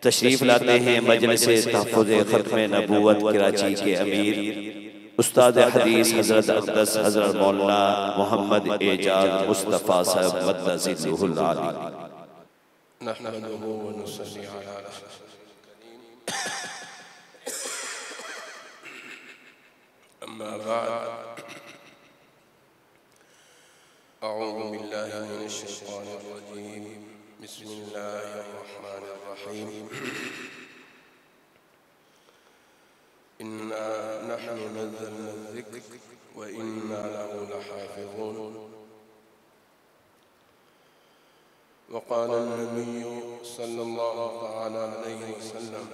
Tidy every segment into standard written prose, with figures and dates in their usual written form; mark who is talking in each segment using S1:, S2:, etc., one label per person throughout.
S1: तशरीफ लाते हैं मजलिस तहफ़्फ़ुज़ ख़त्म नबूवत कराची के अमीर उस्ताद हदीस हज़रत अक़दस हज़रत मौलाना मोहम्मद एजाज मुस्तफ़ा साहब मद्दज़िल्लुहुल आली।
S2: नहमदुहु व नुसल्ली अला रसूलिल करीम। अम्मा बाद, अऊज़ु बिल्लाहि मिनश शैतानिर रजीम। बिस्मिल्लाहिर रहमानिर रहीम। इन्ना नहनु नज़्ज़लना ज़िक्र व इन्ना लहु लहाफ़िज़ून। वक़ाल नबिय्यु सल्लल्लाहु तआला अलैहि वसल्लम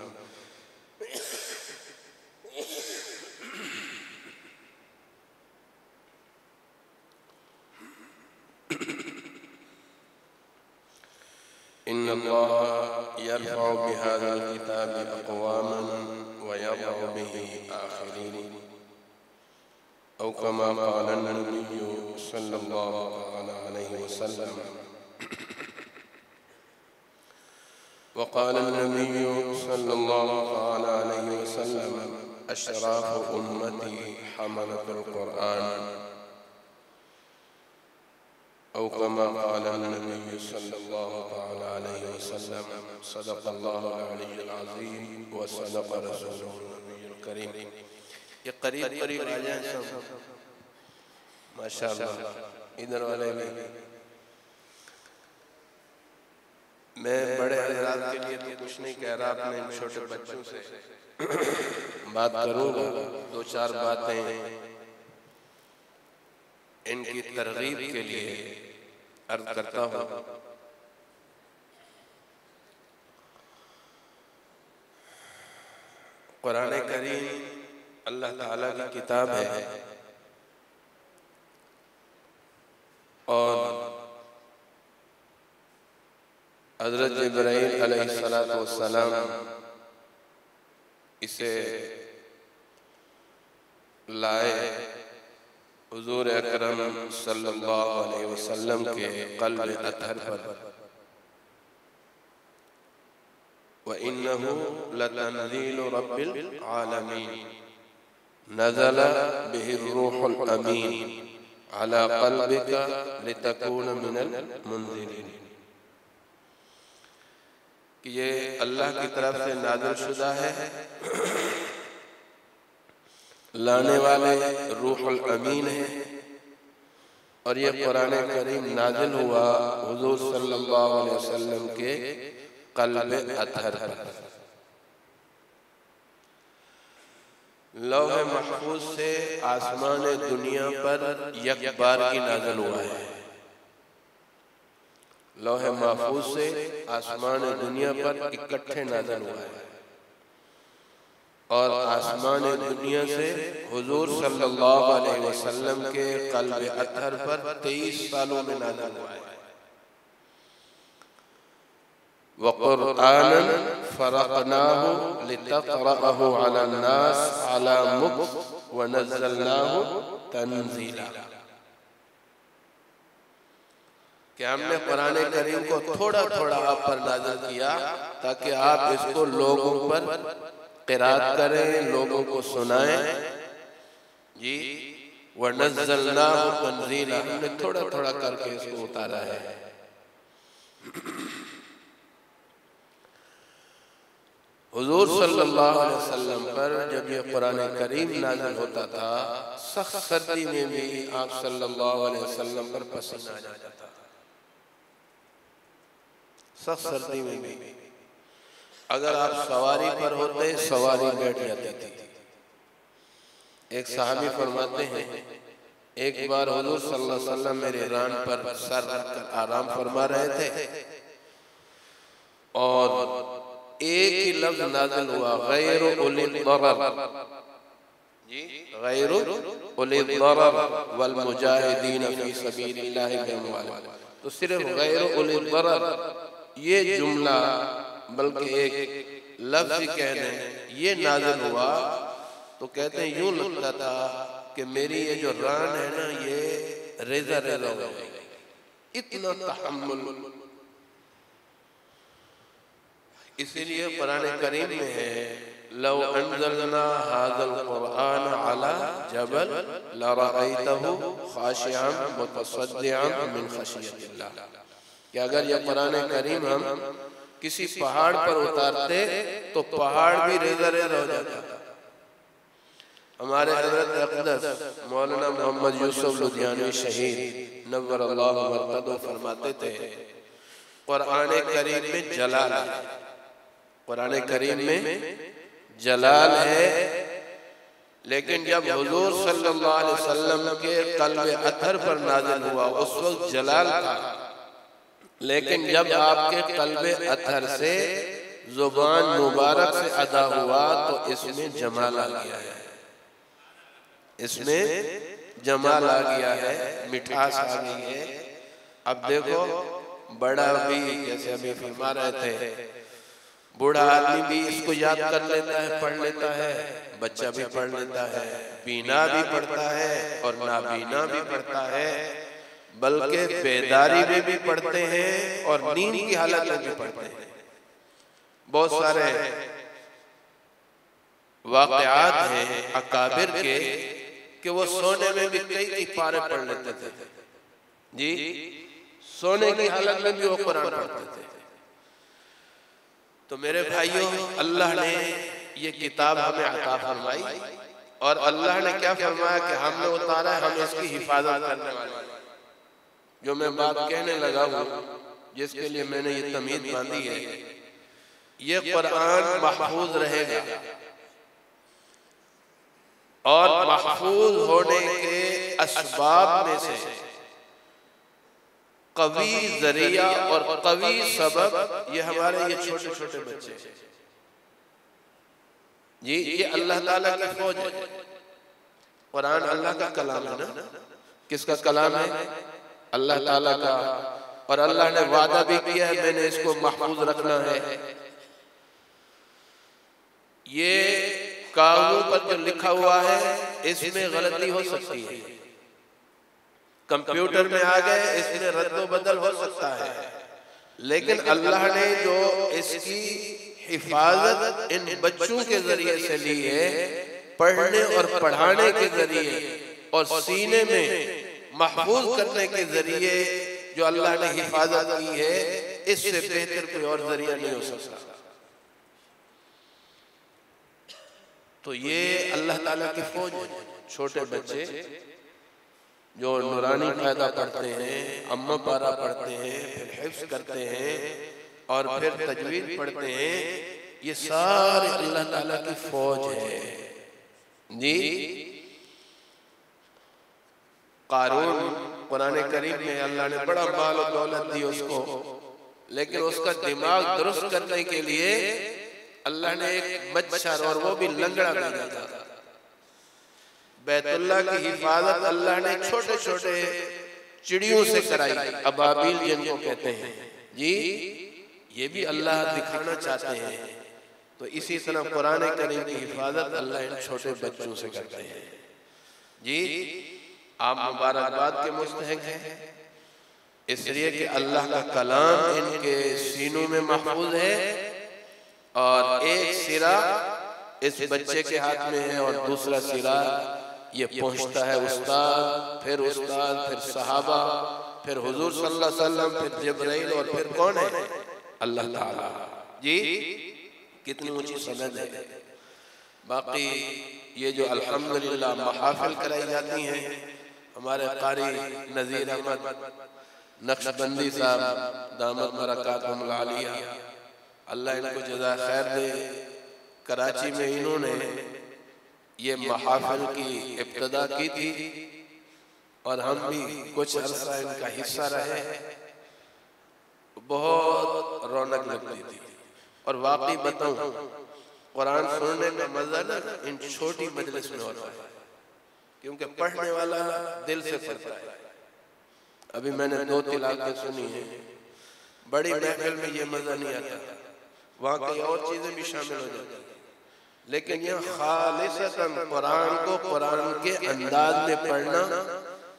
S2: इन्नल्लाह यरफ़उ बिहाज़ल किताबि अक़वामन व यज़उ बिही आख़िरीन। औ कमा क़ाल नबिय्यु सल्लल्लाहु तआला अलैहि वसल्लम। वक़ाल नबिय्यु सल्लल्लाहु तआला अलैहि वसल्लम अशराफ़ु उम्मती हमलतुल क़ुरआन। औ कमा क़ाल नबिय्यु सल्लल्लाहु तआला अलैहि वसल्लम। सदक़ल्लाहुल अलिय्युल अज़ीम व सदक़ रसूलुहुन नबियुल करीम। ये करीब करीब आ जाएं सब, माशाअल्लाह। इधर वाले में मैं बड़े हज़रात के लिए तो कुछ नहीं कह रहा, अपने इन छोटे बच्चों से बात करूँगा। दो चार बातें इनकी तरगीब के लिए अर्ज करता हूँ। कुरान करीम अल्लाह ताला की किताब है और हज़रत जिब्राईल अलैहिस्सलातु वस्सलाम इसे लाए हुज़ूर अकरम सल्लल्लाहु अलैहि वसल्लम के क़ल्ब अतहर पर। व इन्नहु लतंज़ीलु रब्बिल आलमीन नज़ल बिहिर रूहुल अमीन अला क़ल्बिका लितकून मिनल मुनज़िरीन। कि ये अल्लाह की तरफ से नाज़िल शुदा है, लाने वाले रूहुल अमीन है। और ये कुरान करीम नाज़िल हुआ हुज़ूर सल्लल्लाहु अलैहि वसल्लम के क़ल्ब अतहर पर। लौह महफूज से आसमान दुनिया पर एक बार की नाज़िल हुआ है। लौह महफूज से आसमान दुनिया पर इकट्ठे नाज़िल हुआ है और आसमान दुनिया से हुज़ूर सल्लल्लाहु अलैहि वसल्लम के क़ल्ब अतहर पर 23 सालों में नाज़िल हुआ है। व क़ुरआनन फ़रक़नाहु लितक़रअहु अलन्नास अला मुक्स व नज़्ज़लनाहु तंज़ीला। कि हमने कुरान करीम को थोड़ा थोड़ा आप पर नाज़िल किया ताकि आप इसको लोगों पर क़िराअत करें, लोगों को सुनाएं। जी व नज़्ज़लनाहु तंज़ीला, हमने थोड़ा थोड़ा करके इसको उतारा है। हुज़ूर सल्लल्लाहु अलैहि वसल्लम पर जब ये कुरान करीम नाज़िल होता था, सख्त सर्दी में भी आप सल्लल्लाहु अलैहि वसल्लम पर पसीना आ जाता था। सख्त सर्दी में भी अगर आप सवारी पर होते, सवारी बैठ जाती थी। एक सहाबी फरमाते हैं, एक बार हुज़ूर सल्लल्लाहु अलैहि वसल्लम मेरे रान पर सर रखकर आराम फरमा रहे थे और एक ही लफ्ज़ नाज़िल हुआ, गैरु उलिल दरर। जी गैरु उलिल दरर वल मुजाहिदीन फी सबीलिल्लाहि बिअमवालिहिम। तो सिर्फ गैरु उलिल दरर ये जुमला, बल्कि एक लफ्ज़ कह दें, ये नाज़िल हुआ तो कहते हैं यूं लगता था कि मेरी ये जो रान है ना, ये रेज़ा रेज़ा हो गई। इतना तहम्मुल इसीलिए कुरान करीम में है लौ अंज़लना हाज़ल कुरआन अला जबल लरअयतहु खाशिअन मुतसद्दिअन मिन खशियतिल्लाह, कि अगर ये कुरान करीम हम किसी पहाड़ पर उतारते तो पहाड़ भी रेज़ा रेज़ा हो जाता। हमारे हज़रत अक़दस मौलाना मोहम्मद यूसुफ लुधियानवी शहीद नव्वरल्लाहु मरक़दहु फरमाते थे कुरान करीम में जलाल है, कुरान करीम में जलाल है, लेकिन जब हुजूर सल्लल्लाहु अलैहि वसल्लम के क़ल्ब अतहर पर नाज़िल हुआ उस वक्त जलाल था, लेकिन जब आपके क़ल्ब अतहर से ज़ुबान मुबारक से अदा हुआ तो इसमें जमाल आ गया है, इसमें जमाल आ गया है, मिठास आ गई है। अब देखो बड़ा भी, जैसे अभी फरमा रहे थे, बूढ़ा आदमी भी इसको याद कर लेता है, पढ़ लेता है, बच्चा भी पढ़ लेता है, बीना भी पढ़ता है और नाबीना भी पढ़ता है, बल्कि बेदारी में भी पढ़ते हैं और नींद की हालत में भी पढ़ते हैं। बहुत सारे वाक़यात हैं अकाबिर के कि वो सोने में भी कई पारे पढ़ लेते थे जी, सोने की हालत में भी वो कुरान पढ़ते थे। तो मेरे भाइयों, अल्लाह ने ये किताब हमें अता फरमाई और अल्लाह ने क्या फरमाया कि हमने उतारा है, हम इसकी हिफाजत करने वाले हैं। जो मैं बात कहने लगा हूँ, जिसके लिए मैंने ये तमीज़ बांधी है, ये कुरान महफूज रहेगा और महफूज होने के असबाब में से कवी जरिया और कवी सबब ये हमारे ये छोटे छोटे बच्चे जी, ये अल्लाह ताला की फौज है। कुरान अल्लाह का कलाम है ना, किसका कलाम है? अल्लाह ताला का। और अल्लाह ने वादा भी किया है मैंने इसको महफूज रखना है। ये कागजों पर जो लिखा हुआ है इसमें गलती हो सकती है, कंप्यूटर में आ गए इसमें रद्दो बदल हो सकता है, लेकिन अल्लाह ने जो इसकी हिफाजत इन बच्चों के जरिए से ली है, पढ़ने और पढ़ाने के जरिए और सीने में महफूज करने के जरिए जो अल्लाह ने हिफाजत की है, इससे बेहतर कोई और जरिया नहीं हो सकता। तो ये अल्लाह ताला की फौज है। छोटे बच्चे जो नूरानी कायदा पढ़ते हैं, अम्मा पारा पढ़ते हैं, फिर हिफ्ज़ करते हैं और फिर तजवीद पढ़ते हैं, ये सारे अल्लाह ताला की फौज है जी। कारून कुरान करीम में अल्लाह ने बड़ा माल और दौलत दी उसको, लेकिन उसका दिमाग दुरुस्त करने के लिए अल्लाह ने एक मच्छर और वो भी लंगड़ा भेजा था। बैतुल्लाह की हिफाजत अल्लाह ने छोटे छोटे चिड़ियों से कराई, अबाबील जिनको कहते हैं जी। ये भी अल्लाह दिखाना चाहते हैं। तो इसी तरह कुरान करीम की हिफाजत अल्लाह इन छोटे बच्चों से करते हैं जी। आप मुबारकबाद के मुस्तहिक हैं, इसलिए कि अल्लाह का कलाम इनके सीनों में महफूज है और एक सिरा इस बच्चे के हाथ में है और दूसरा सिरा ये पहुंचता है उस्ताद, फिर सहाबा, फिर हुजूर सल्लल्लाहु अलैहि वसल्लम, फिर जिब्राइल और फिर कौन है? अल्लाह ताला जी। कितनी ऊंची सनद है। बाकी ये जो अल्हम्दुलिल्लाह महाफिल कराई जाती हैं, हमारे कारी नज़ीर अहमद नक्शबंदी साहब दामद बरकातुहुल आलिया, अल्लाह इनको जज़ा खैर दे, कराची में इन्होंने ये महाफिल की इब्तिदा की थी और हम भी कुछ अर्सा इनका हिस्सा रहे। बहुत रौनक लगती थी और वाकई बताऊं, कुरान सुनने का मजा ना इन छोटी मजलिस में होता है, क्योंकि पढ़ने वाला दिल से पढ़ता है। अभी मैंने 2 तिलावतें सुनी है, बड़ी महफिल में ये मजा नहीं आता, वहाँ कई और चीजें भी शामिल हो जाती है, लेकिन यह खालिसतन कुरान को कुरान के अंदाज में पढ़ना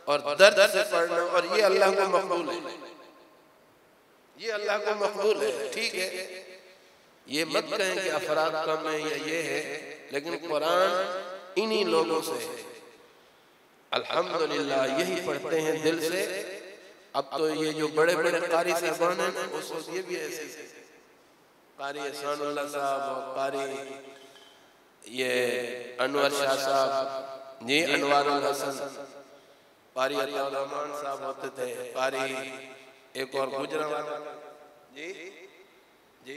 S2: और दर्द से पढ़ना, और ये अल्लाह को मकबूल है, ये अल्लाह को मकबूल है। ठीक है, ये मत कहें कि अफराद कम है या ये है, लेकिन कुरान इन्हीं लोगों से अल्हम्दुलिल्लाह यही पढ़ते हैं दिल से। अब तो ये जो बड़े बड़े कारी साहबान हैं उस वक्त ये भी ऐसे कारी एहसानुल्लाह साहब और कारी ये अनवर शाह साहब जी, अनवारुल हसन, कारी अताउर रहमान साहब होते थे, कारी एक और गुजरावाला जी जी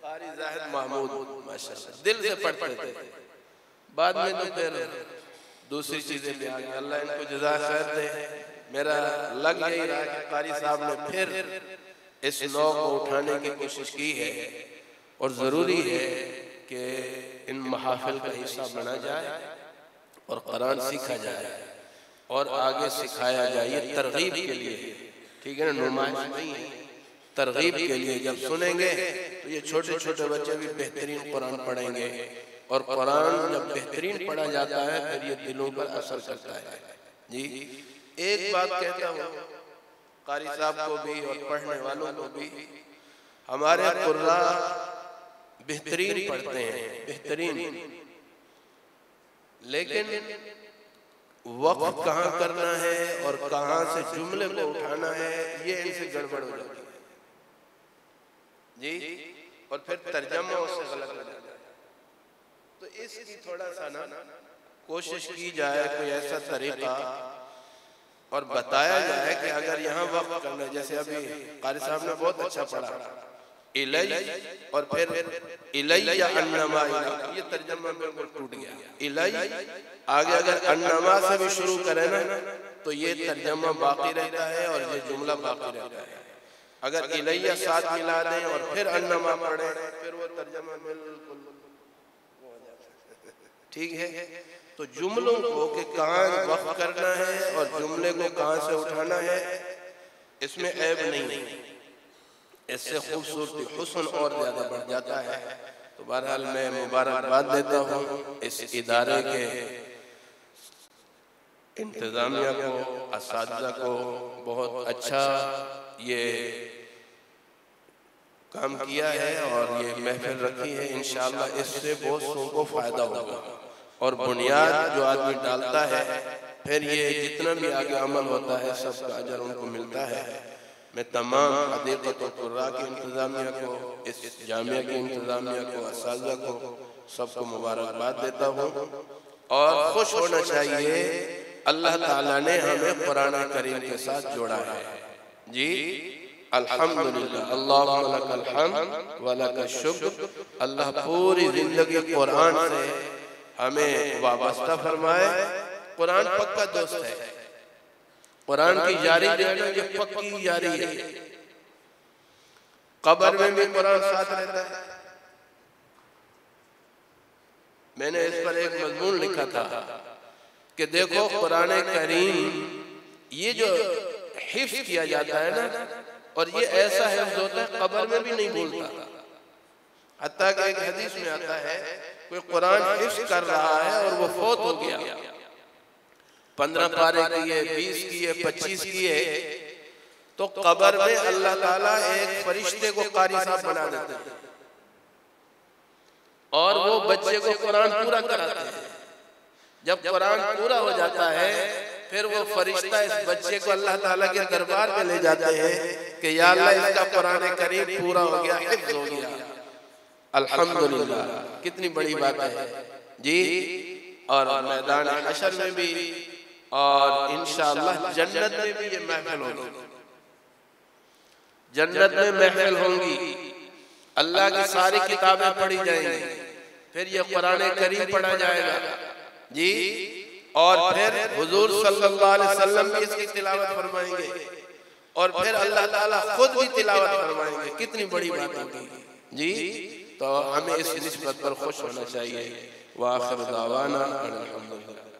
S2: कारी जाहिद महमूद, माशाअल्लाह दिल से पढ़ते थे। बाद में तो फिर दूसरी चीजें भी आ गई, अल्लाह इनको जज़ा खैर दे। मेरा लग यही रहा कि कारी साहब ने फिर इस नौ को उठाने की कोशिश की है और ज़रूरी है कि इन महाफिल का हिस्सा बना जाए और कुरान सीखा जाए और आगे सिखाया जाए। ये तरगीब के लिए, ठीक है ना, नुमाइश नहीं है, तरगीब के लिए। जब सुनेंगे तो ये छोटे छोटे बच्चे भी बेहतरीन कुरान पढ़ेंगे और कुरान जब बेहतरीन पढ़ा जाता है फिर ये दिलों पर असर करता है। जी एक बात कहता हूँ कारी साहब को भी और पढ़ने वालों को भी, हमारे कुर्रा बेहतरीन पढ़ते हैं, बेहतरीन, लेकिन वक्त कहाँ करना है और कहाँ से जुमले को उठाना है ये इनसे गड़बड़ हो जाती है जी, और फिर तर्जमा उससे गलत हो जाता है। तो इसकी थोड़ा सा ना कोशिश की जाए, कोई ऐसा तरीका और बताया जाए कि अगर यहाँ वक्त करना है, जैसे अभी कारी साहब ने बहुत अच्छा पढ़ा इलै और फिर इलैया अन्नमा, ये तर्जुमा बिल्कुल टूट गया। इलै आगे अगर अन्नमा से भी शुरू करें ना तो ये तर्जुमा बाकी रहता है और ये जुमला बाकी रहता है। अगर इलैया साथ मिला दें और फिर अन्नमा पढ़े फिर वो तर्जुमा बिल्कुल ठीक है। तो जुमलों को कि कहाँ वक्त करना है और जुमले को कहाँ से उठाना है इसमें ऐब नहीं है, इससे खूबसूरती हुस्न और ज्यादा बढ़ जाता है। तो बहरहाल मैं मुबारकबाद देता हूँ इस इदारे के इंतजामिया को, असातिज़ा को, बहुत अच्छा ये काम किया है और ये महफिल रखी है। इंशाअल्लाह इससे बहुत लोगों को फायदा होगा और बुनियाद जो आदमी डालता है फिर ये जितना भी आगे अमल होता है सबका अजर उनको मिलता है। मैं तमाम हदीक़त और कुर्रा की इंतजामिया को, इस जामिया की इंतजामिया को, असातिज़ा को, सबको मुबारकबाद देता हूँ और खुश होना चाहिए अल्लाह ताला ने हमें कुरान करीम के साथ जोड़ा है जी। अल्हम्दुलिल्लाह, अल्लाहुम्मा लकल हम्द व लकल शुक्र। अल्लाह पूरी जिंदगी कुरान से हमें वाबस्ता फरमाए। कुरान पक्का दोस्त है, कुरान की यारी देना ये पक्की यारी है। कब्र में भी कुरान साथ रहता है। मैंने इस पर एक मजमून लिखा था कि देखो कुरान करीम ये जो हिफ्ज़ किया जाता है ना, और ये ऐसा हिफ्ज़ होता है कब्र में भी नहीं भूलता। हत्ता कि एक हदीस में आता है कोई कुरान हिफ्ज़ कर रहा है और वो फौत हो गया, 15 पारे किए, 20 किए, 25 किए, तो कब्र में अल्लाह ताला एक फरिश्ते को कारी साहब बना देते हैं और वो बच्चे को कुरान पूरा कराते हैं। जब कुरान पूरा हो जाता है फिर वो फरिश्ता इस बच्चे को अल्लाह ताला के दरबार में ले जाते हैं कि या अल्लाह इसका कुरान करीम पूरा हो गया, हिफ्ज़ हो गया। अल्हम्दुलिल्लाह, कितनी बड़ी बात है जी। और मैदान हशर में भी और इंशाअल्लाह जन्नत में भी ये महफिल होगी, जन्नत में महफिल होंगी, अल्लाह की सारी किताबें पढ़ी जाएंगी, फिर ये कुरान करीम पढ़ा जाएगा जी। और फिर हुजूर सल्लल्लाहु अलैहि वसल्लम भी इसकी तिलावत फरमाएंगे और फिर अल्लाह ताला खुद भी तिलावत फरमाएंगे। कितनी बड़ी बात होगी जी। तो हमें इस निस्बत पर खुश होना चाहिए। व आखिर दावाना अल्हम्दुलिल्लाह।